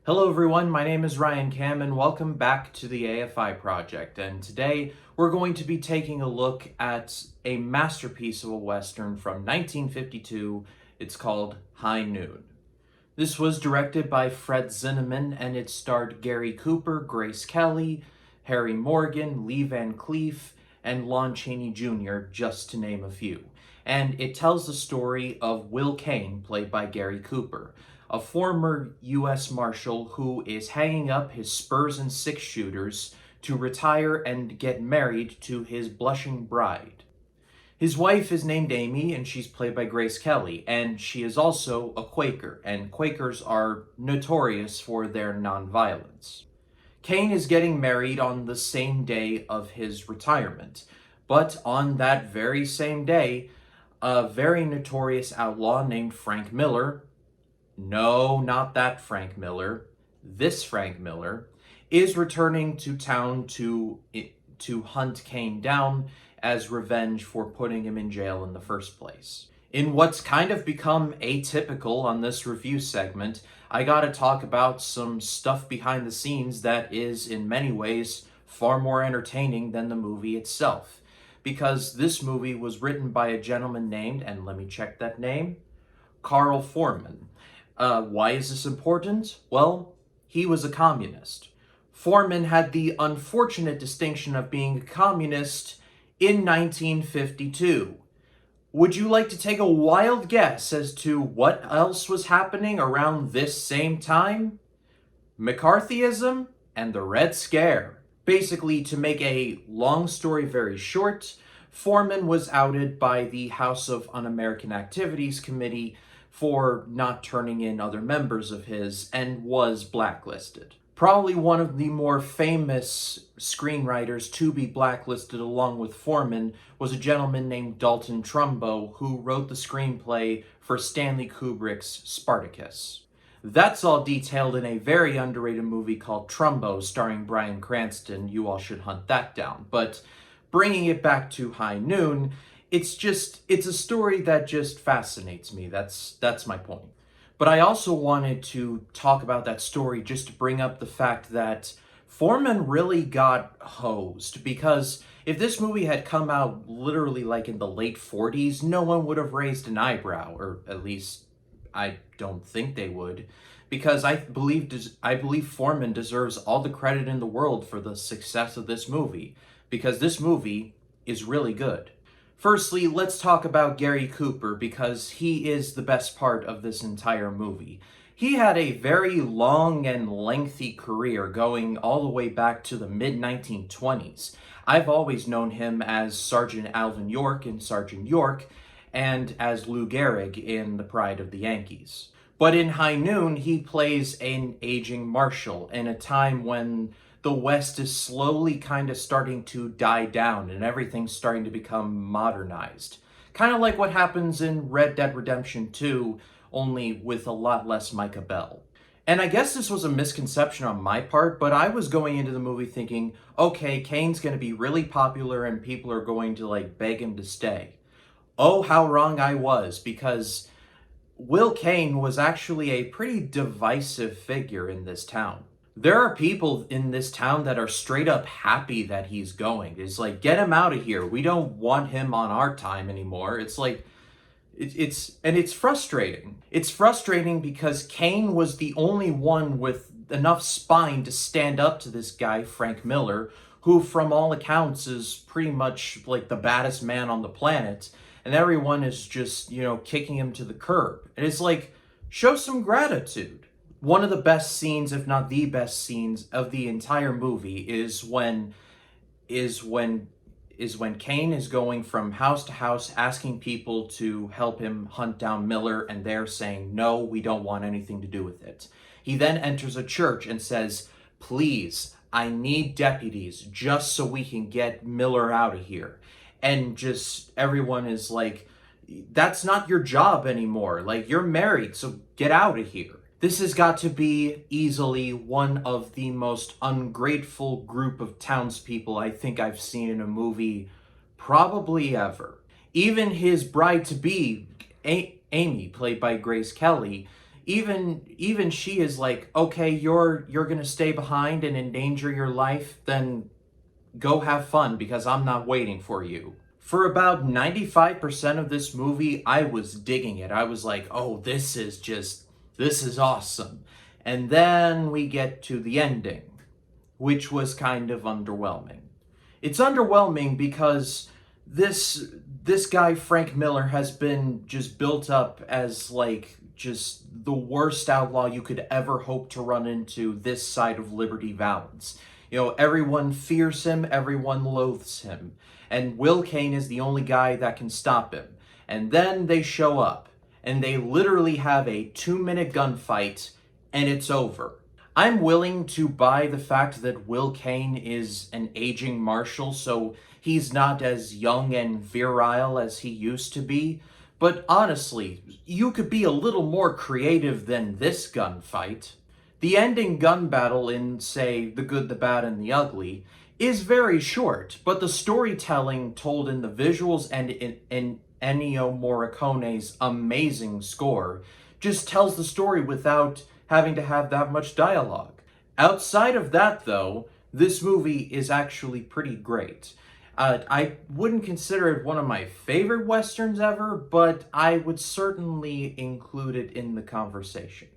Hello everyone, my name is Ryan Cam and welcome back to the AFI project. And today we're going to be taking a look at a masterpiece of a Western from 1952. It's called High Noon. This was directed by Fred Zinnemann and it starred Gary Cooper, Grace Kelly, Harry Morgan, Lee Van Cleef, and Lon Chaney Jr., just to name a few. And it tells the story of Will Kane, played by Gary Cooper, a former U.S. Marshal who is hanging up his spurs and six-shooters to retire and get married to his blushing bride. His wife is named Amy, and she's played by Grace Kelly, and she is also a Quaker, and Quakers are notorious for their nonviolence. Kane is getting married on the same day of his retirement, but on that very same day, a very notorious outlaw named Frank Miller, no, not that Frank Miller, this Frank Miller, is returning to town to hunt Kane down as revenge for putting him in jail in the first place. In what's kind of become atypical on this review segment, I gotta talk about some stuff behind the scenes that is, in many ways, far more entertaining than the movie itself. Because this movie was written by a gentleman named, and let me check that name, Carl Foreman. Why is this important? Well, he was a communist. Foreman had the unfortunate distinction of being a communist in 1952. Would you like to take a wild guess as to what else was happening around this same time? McCarthyism and the Red Scare. Basically, to make a long story very short, Foreman was outed by the House of Un-American Activities Committee for not turning in other members of his and was blacklisted. Probably one of the more famous screenwriters to be blacklisted along with Foreman was a gentleman named Dalton Trumbo, who wrote the screenplay for Stanley Kubrick's Spartacus. That's all detailed in a very underrated movie called Trumbo starring Bryan Cranston. You all should hunt that down. But bringing it back to High Noon, it's a story that just fascinates me. That's my point. But I also wanted to talk about that story just to bring up the fact that Foreman really got hosed, because if this movie had come out literally like in the late 40s, no one would have raised an eyebrow, or at least I don't think they would, because I believe Foreman deserves all the credit in the world for the success of this movie, because this movie is really good. Firstly, let's talk about Gary Cooper, because he is the best part of this entire movie. He had a very long and lengthy career going all the way back to the mid-1920s. I've always known him as Sergeant Alvin York in Sergeant York, and as Lou Gehrig in The Pride of the Yankees. But in High Noon, he plays an aging marshal in a time when the West is slowly kind of starting to die down and everything's starting to become modernized. Kind of like what happens in Red Dead Redemption 2, only with a lot less Micah Bell. And I guess this was a misconception on my part, but I was going into the movie thinking, okay, Kane's going to be really popular and people are going to beg him to stay. Oh, how wrong I was, because Will Kane was actually a pretty divisive figure in this town. There are people in this town that are straight up happy that he's going. It's like, get him out of here. We don't want him on our time anymore. It's like, it's frustrating. It's frustrating because Kane was the only one with enough spine to stand up to this guy, Frank Miller, who from all accounts is pretty much like the baddest man on the planet. And everyone is just, kicking him to the curb. And it's like, show some gratitude. One of the best scenes, if not the best scenes of the entire movie is when Kane is going from house to house asking people to help him hunt down Miller, and they're saying, no, we don't want anything to do with it. He then enters a church and says, please, I need deputies just so we can get Miller out of here. And just everyone is like, that's not your job anymore. You're married, so get out of here. This has got to be easily one of the most ungrateful group of townspeople I think I've seen in a movie probably ever. Even his bride-to-be, Amy, played by Grace Kelly, even she is like, okay, you're gonna stay behind and endanger your life, then go have fun because I'm not waiting for you. For about 95% of this movie, I was digging it. I was like, oh, this is awesome. And then we get to the ending, which was kind of underwhelming. It's underwhelming because this guy Frank Miller has been just built up as like just the worst outlaw you could ever hope to run into this side of Liberty Valance. You know, everyone fears him, everyone loathes him, and Will Kane is the only guy that can stop him. And then they show up, and they literally have a 2-minute gunfight, and it's over. I'm willing to buy the fact that Will Kane is an aging marshal, so he's not as young and virile as he used to be. But honestly, you could be a little more creative than this gunfight. The ending gun battle in, say, The Good, the Bad, and the Ugly is very short, but the storytelling told in the visuals and in Ennio Morricone's amazing score just tells the story without having to have that much dialogue. Outside of that, though, this movie is actually pretty great. I wouldn't consider it one of my favorite westerns ever, but I would certainly include it in the conversation.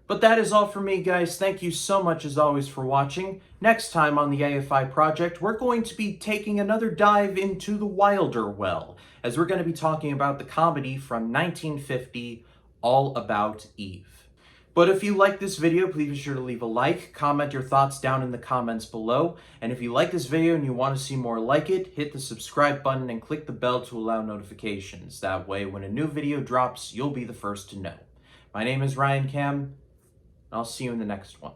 But that is all for me, guys. Thank you so much, as always, for watching. Next time on the AFI Project, we're going to be taking another dive into the Wilder Well, as we're going to be talking about the comedy from 1950, All About Eve. But if you like this video, please be sure to leave a like, comment your thoughts down in the comments below, and if you like this video and you want to see more like it, hit the subscribe button and click the bell to allow notifications. That way, when a new video drops, you'll be the first to know. My name is Ryan Cam. I'll see you in the next one.